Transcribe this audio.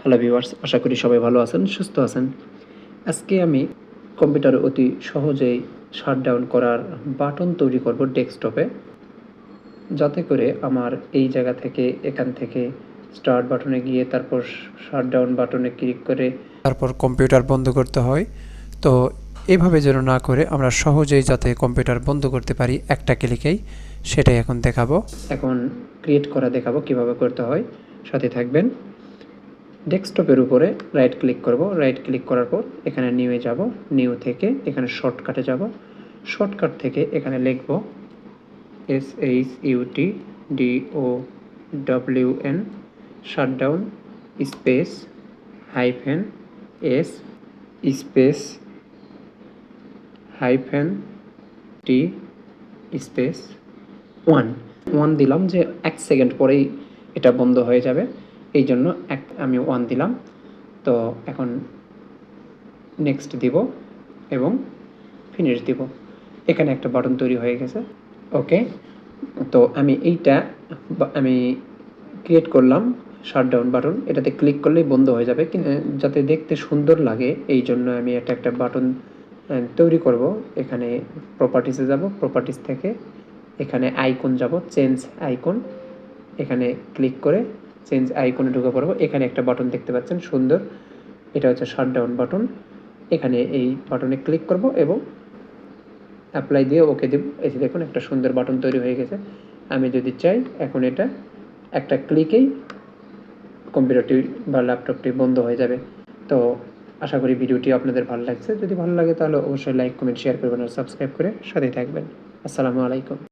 Hello viewers, আশা করি সবাই ভালো আছেন, সুস্থ আছেন। আজকে আমি কম্পিউটারে অতি সহজেই শাটডাউন করার বাটন তৈরি করব ডেস্কটপে, যাতে করে আমার এই জায়গা থেকে এখান থেকে স্টার্ট বাটনে গিয়ে তারপর শাটডাউন বাটনে ক্লিক করে তারপর কম্পিউটার বন্ধ করতে হয়। তো এভাবে যেন না করে আমরা সহজেই যাতে কম্পিউটার বন্ধ করতে পারি একটা ক্লিকেই, সেটাই এখন দেখাবো। এখন ক্রিয়েট করা দেখাবো কিভাবে করতে হয়, সাথে থাকবেন। ডেস্কটপের উপরে রাইট ক্লিক করব, রাইট ক্লিক করার পর এখানে নিউয়ে যাব, নিউ থেকে এখানে শর্টকাটে যাব, শর্টকাট থেকে এখানে লিখব SHUTDOWN shutdown space hyphen S space hyphen T space 1 দিলাম, যে 1 সেকেন্ড পরেই এটা বন্ধ হয়ে যাবে, এই জন্য আমি 1 দিলাম। তো এখন নেক্সট দিব এবং ফিনিশ দিব। এখানে একটা বাটন তৈরি হয়ে গেছে। ওকে, তো আমি আমি ক্রিয়েট করলাম শাটডাউন বাটন, এটাতে ক্লিক করলেই বন্ধ হয়ে যাবে, কিন্তু যাতে দেখতে সুন্দর লাগে এই জন্য আমি একটা বাটন তৈরি করব। এখানে প্রপার্টিসে যাব, প্রপার্টিস থেকে এখানে আইকন যাব, চেঞ্জ আইকন, এখানে ক্লিক করে চেঞ্জ আইকনে ঢুকে পড়বো। এখানে একটা বাটন দেখতে পাচ্ছেন সুন্দর, এটা হচ্ছে শাটডাউন বাটন। এখানে এই বাটনে ক্লিক করব এবং অ্যাপ্লাই দিয়ে ওকে দেব। এই যে দেখুন একটা সুন্দর বাটন তৈরি হয়ে গেছে। আমি যদি চাই এখন এটা একটা ক্লিকেই কম্পিউটারটি বা ল্যাপটপটি বন্ধ হয়ে যাবে। তো আশা করি ভিডিওটি আপনাদের ভালো লাগছে। যদি ভালো লাগে তাহলে অবশ্যই লাইক, কমেন্ট, শেয়ার করবেন আর সাবস্ক্রাইব করে সাথেই থাকবেন। আসসালামু আলাইকুম।